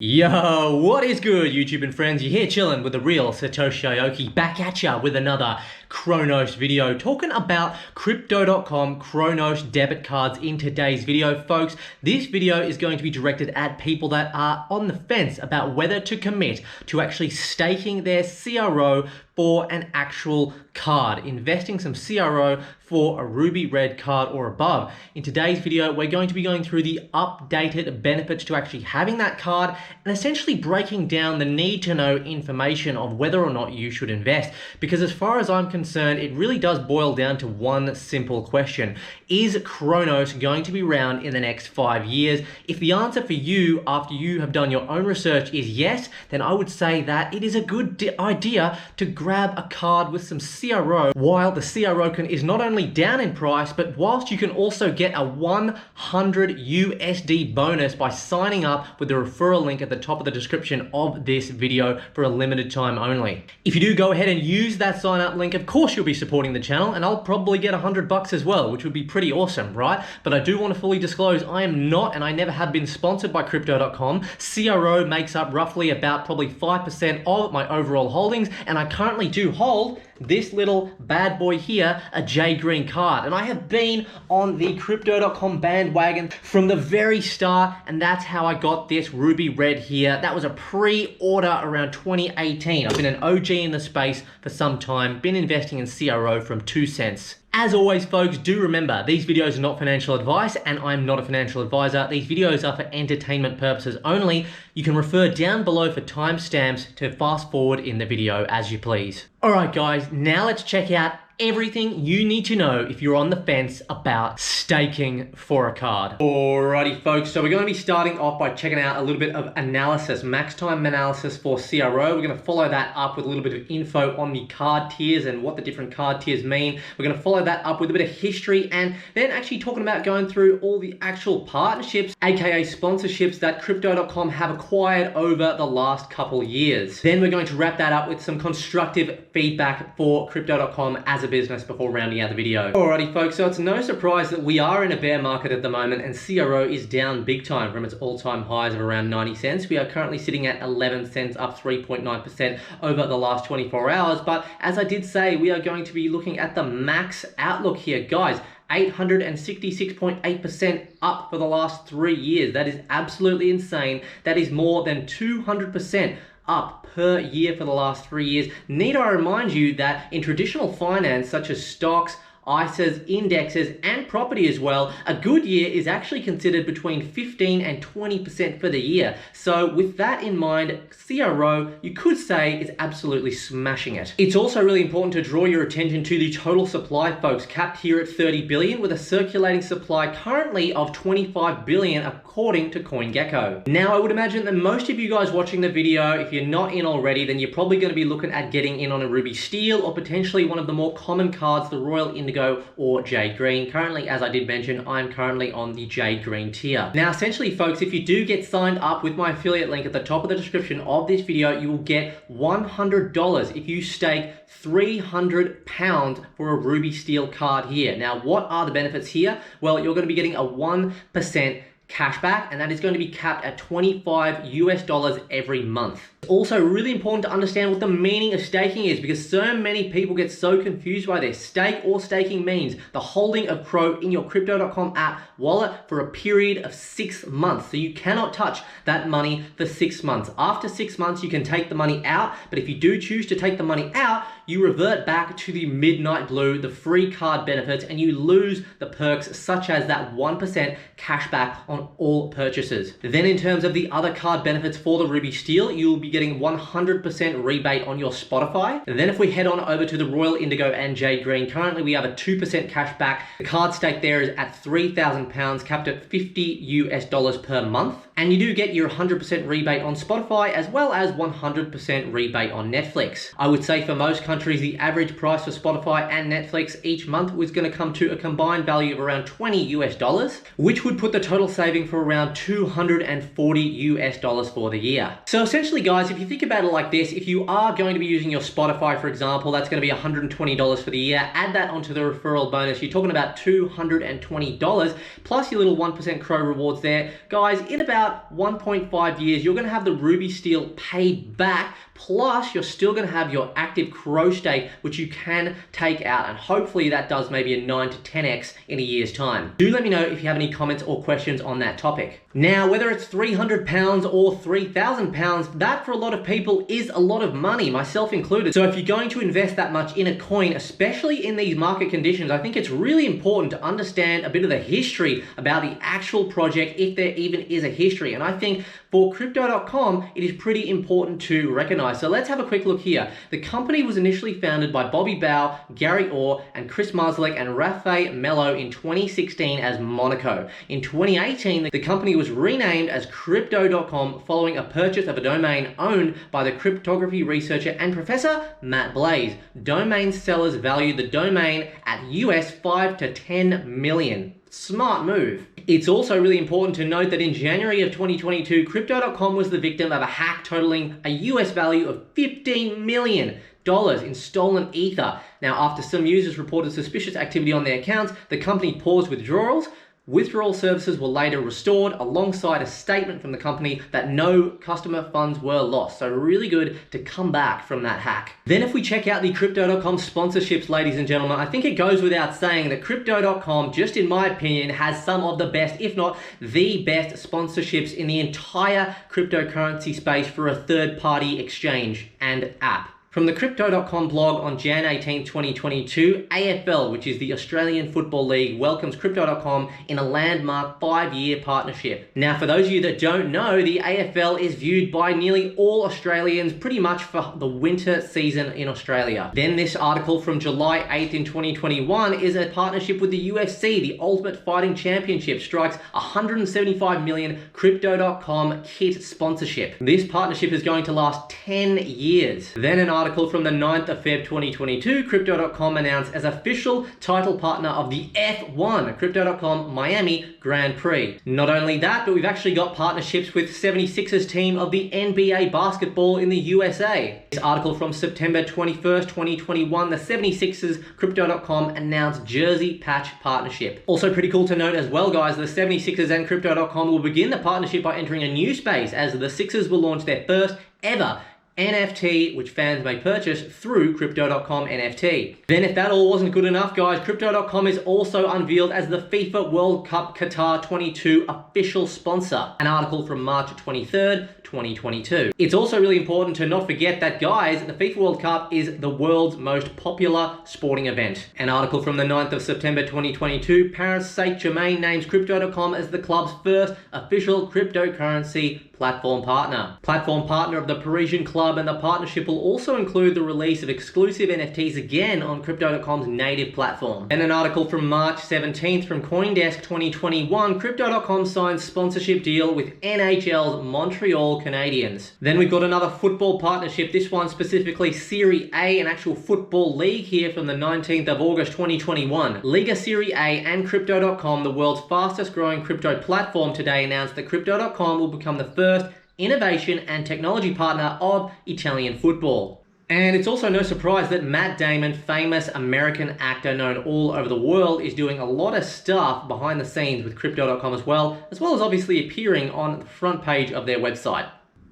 Yo, what is good, YouTube and friends? You're here chilling with the real Satoshi Aoki, back at ya with another Cronos video, talking about Crypto.com Cronos debit cards in today's video. Folks, this video is going to be directed at people that are on the fence about whether to commit to actually staking their CRO for an actual card, investing some CRO for a ruby red card or above. In today's video, we're going to be going through the updated benefits to actually having that card and essentially breaking down the need to know information of whether or not you should invest. Because as far as I'm concerned, it really does boil down to one simple question. Is Cronos going to be around in the next 5 years? If the answer for you after you have done your own research is yes, then I would say that it is a good idea to grab a card with some CRO while the CRO is not only down in price, but whilst you can also get a 100 USD bonus by signing up with the referral link at the top of the description of this video for a limited time only. If you do go ahead and use that sign up link, of course you'll be supporting the channel, and I'll probably get $100 as well, which would be pretty awesome, right? But I do want to fully disclose I am not, and I never have been sponsored by Crypto.com. CRO makes up roughly about probably 5% of my overall holdings, and I currently do hold this little bad boy here, a J Green card. And I have been on the Crypto.com bandwagon from the very start, and that's how I got this ruby red here. That was a pre-order around 2018. I've been an OG in the space for some time, been investing in CRO from 2 cents. As always, folks, do remember, these videos are not financial advice, and I'm not a financial advisor. These videos are for entertainment purposes only. You can refer down below for timestamps to fast forward in the video as you please. All right, guys, now let's check out everything you need to know if you're on the fence about staking for a card. Alrighty, folks, so we're going to be starting off by checking out a little bit of analysis, max time analysis for CRO. We're going to follow that up with a little bit of info on the card tiers and what the different card tiers mean. We're going to follow that up with a bit of history, and then actually talking about going through all the actual partnerships, aka sponsorships, that Crypto.com have acquired over the last couple years. Then we're going to wrap that up with some constructive feedback for Crypto.com as a business before rounding out the video. Alrighty, folks, so it's no surprise that we are in a bear market at the moment, and CRO is down big time from its all-time highs of around 90 cents. We are currently sitting at 11 cents, up 3.9% over the last 24 hours. But as I did say, we are going to be looking at the max outlook here, guys. 866.8% up for the last 3 years. That is absolutely insane. That is more than 200% up per year for the last 3 years. Need I remind you that in traditional finance, such as stocks, ISAs, indexes, and property as well, a good year is actually considered between 15 and 20% for the year. So with that in mind, CRO, you could say, is absolutely smashing it. It's also really important to draw your attention to the total supply, folks, capped here at 30 billion with a circulating supply currently of 25 billion according to CoinGecko. Now, I would imagine that most of you guys watching the video, if you're not in already, then you're probably going to be looking at getting in on a Ruby Steel or potentially one of the more common cards, the Royal Indigo or J Green. Currently, as I did mention, I'm currently on the J Green tier. Now, essentially, folks, if you do get signed up with my affiliate link at the top of the description of this video, you will get $100 if you stake £300 for a Ruby Steel card here. Now, what are the benefits here? Well, you're going to be getting a 1% cashback, and that is going to be capped at $25 US every month. It's also really important to understand what the meaning of staking is, because so many people get so confused by this. Stake or staking means the holding of CRO in your Crypto.com app wallet for a period of 6 months. So you cannot touch that money for 6 months. After 6 months, you can take the money out, but if you do choose to take the money out, you revert back to the midnight blue, the free card benefits, and you lose the perks such as that 1% cashback on all purchases. Then in terms of the other card benefits for the Ruby Steel, you'll be getting 100% rebate on your Spotify. And then if we head on over to the Royal Indigo and J Green, currently we have a 2% cashback. The card stake there is at £3,000, capped at $50 US per month. And you do get your 100% rebate on Spotify as well as 100% rebate on Netflix. I would say for most countries, the average price for Spotify and Netflix each month was going to come to a combined value of around $20 US, which would put the total saving for around $240 US for the year. So essentially, guys, guys, if you think about it like this, if you are going to be using your Spotify, for example, that's going to be $120 for the year. Add that onto the referral bonus. You're talking about $220 plus your little 1% CRO rewards there. Guys, in about 1.5 years, you're going to have the Ruby Steel paid back. Plus, you're still going to have your active CRO stake, which you can take out. And hopefully that does maybe a 9 to 10x in a year's time. Do let me know if you have any comments or questions on that topic. Now, whether it's £300 or £3,000, that for a lot of people is a lot of money, myself included. So if you're going to invest that much in a coin, especially in these market conditions, I think it's really important to understand a bit of the history about the actual project, if there even is a history. And I think for Crypto.com, it is pretty important to recognize. So let's have a quick look here. The company was initially founded by Bobby Bao, Gary Orr, and Chris Marszalek and Rafael Mello in 2016 as Monaco. In 2018, the company was renamed as Crypto.com following a purchase of a domain owned by the cryptography researcher and professor Matt Blaze. Domain sellers valued the domain at US 5 to 10 million. Smart move. It's also really important to note that in January of 2022, Crypto.com was the victim of a hack totaling a US value of $15 million in stolen ether. Now, after some users reported suspicious activity on their accounts, the company paused withdrawals. Withdrawal services were later restored alongside a statement from the company that no customer funds were lost. So really good to come back from that hack. Then if we check out the Crypto.com sponsorships, ladies and gentlemen, I think it goes without saying that Crypto.com, just in my opinion, has some of the best, if not the best sponsorships in the entire cryptocurrency space for a third-party exchange and app. From the Crypto.com blog on Jan 18, 2022, AFL, which is the Australian Football League, welcomes Crypto.com in a landmark 5-year partnership. Now, for those of you that don't know, the AFL is viewed by nearly all Australians pretty much for the winter season in Australia. Then this article from July 8th in 2021 is a partnership with the UFC, the Ultimate Fighting Championship, strikes $175 million Crypto.com kit sponsorship. This partnership is going to last 10 years. Then an article from the 9th of Feb 2022, Crypto.com announced as official title partner of the F1 Crypto.com Miami Grand Prix. Not only that, but we've actually got partnerships with 76ers team of the NBA basketball in the USA. This article from September 21st, 2021, the 76ers Crypto.com announced jersey patch partnership. Also pretty cool to note as well, guys, the 76ers and Crypto.com will begin the partnership by entering a new space as the Sixers will launch their first ever NFT, which fans may purchase through Crypto.com NFT. Then if that all wasn't good enough, guys, Crypto.com is also unveiled as the FIFA World Cup Qatar 22 official sponsor. An article from March 23rd, 2022. It's also really important to not forget that, guys, the FIFA World Cup is the world's most popular sporting event. An article from the 9th of September 2022, Paris Saint-Germain names Crypto.com as the club's first official cryptocurrency platform partner. Platform partner of the Parisian club, and the partnership will also include the release of exclusive NFTs again on Crypto.com's native platform. And an article from March 17th from CoinDesk 2021, Crypto.com signs sponsorship deal with NHL's Montreal Canadiens. Then we've got another football partnership, this one specifically Serie A, an actual football league here from the 19th of August 2021. Liga Serie A and Crypto.com, the world's fastest growing crypto platform, today announced that Crypto.com will become the first innovation and technology partner of Italian football. And it's also no surprise that Matt Damon, famous American actor known all over the world, is doing a lot of stuff behind the scenes with Crypto.com as well as obviously appearing on the front page of their website.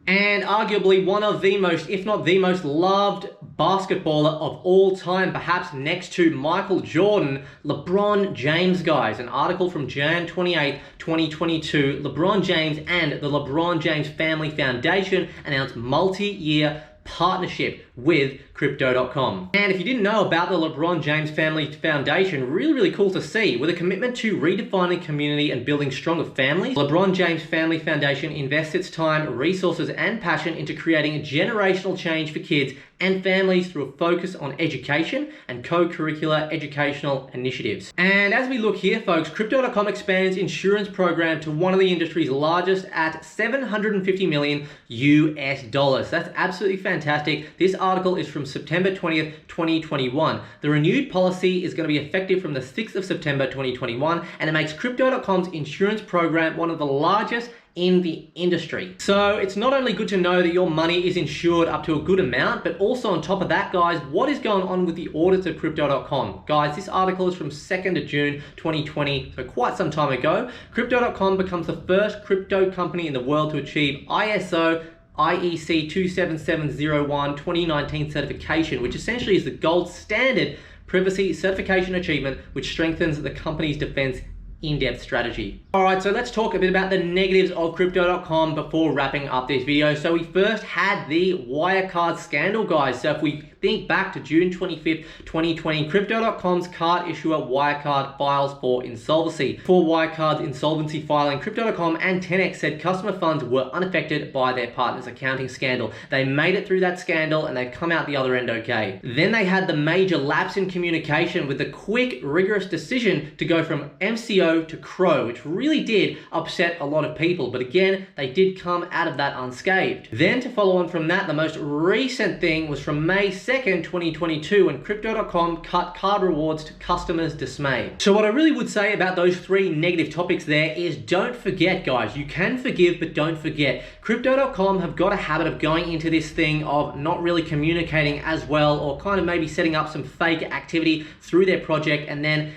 And arguably one of the most, if not the most loved basketballer of all time, perhaps next to Michael Jordan, LeBron James, guys. An article from Jan 28, 2022, LeBron James and the LeBron James Family Foundation announced multi-year partnership with Crypto.com. And if you didn't know about the LeBron James Family Foundation, really cool to see. With a commitment to redefining community and building stronger families, LeBron James Family Foundation invests its time, resources, and passion into creating a generational change for kids and families through a focus on education and co-curricular educational initiatives. And as we look here, folks, Crypto.com expands insurance program to one of the industry's largest at $750 million US. That's absolutely fantastic. This article is from September 20th, 2021. The renewed policy is going to be effective from the 6th of September 2021, and it makes Crypto.com's insurance program one of the largest in the industry. So it's not only good to know that your money is insured up to a good amount, but also on top of that, guys, what is going on with the audits of Crypto.com? Guys, this article is from 2nd of June 2020, so quite some time ago. Crypto.com becomes the first crypto company in the world to achieve ISO IEC 27701 2019 certification, which essentially is the gold standard privacy certification achievement, which strengthens the company's defense in-depth strategy. Alright, so let's talk a bit about the negatives of Crypto.com before wrapping up this video. So we first had the Wirecard scandal, guys. So if we think back to June 25th, 2020, Crypto.com's card issuer Wirecard files for insolvency. For Wirecard's insolvency filing, Crypto.com and 10x said customer funds were unaffected by their partner's accounting scandal. They made it through that scandal and they've come out the other end okay. Then they had the major lapse in communication with the quick, rigorous decision to go from MCO to CRO, which really did upset a lot of people, but again, they did come out of that unscathed. Then to follow on from that, the most recent thing was from May 2nd, 2022, when Crypto.com cut card rewards to customers' dismay. So what I really would say about those three negative topics there is don't forget, guys, you can forgive, but don't forget. Crypto.com have got a habit of going into this thing of not really communicating as well, or kind of maybe setting up some fake activity through their project and then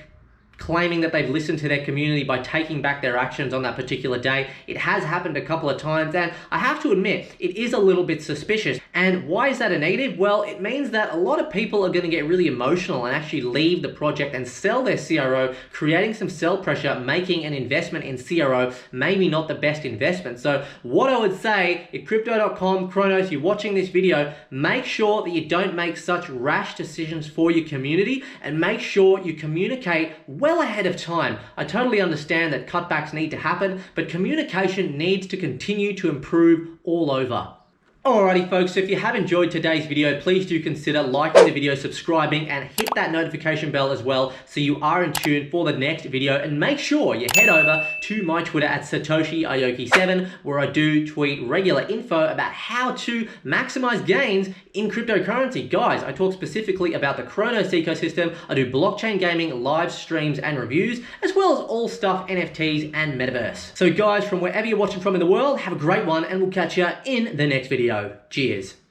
claiming that they've listened to their community by taking back their actions on that particular day. It has happened a couple of times, and I have to admit, it is a little bit suspicious. And why is that a negative? Well, it means that a lot of people are going to get really emotional and actually leave the project and sell their CRO, creating some sell pressure, making an investment in CRO maybe not the best investment. So what I would say, if Crypto.com, Cronos, you're watching this video, make sure that you don't make such rash decisions for your community, and make sure you communicate well ahead of time. I totally understand that cutbacks need to happen, but communication needs to continue to improve all over. Alrighty folks, so if you have enjoyed today's video, please do consider liking the video, subscribing, and hit that notification bell as well so you are in tune for the next video. And make sure you head over to my Twitter at Satoshi Aoki 7, where I do tweet regular info about how to maximize gains in cryptocurrency. Guys, I talk specifically about the Cronos ecosystem. I do blockchain gaming, live streams, and reviews, as well as all stuff NFTs and metaverse. So guys, from wherever you're watching from in the world, have a great one, and we'll catch you in the next video. Cheers.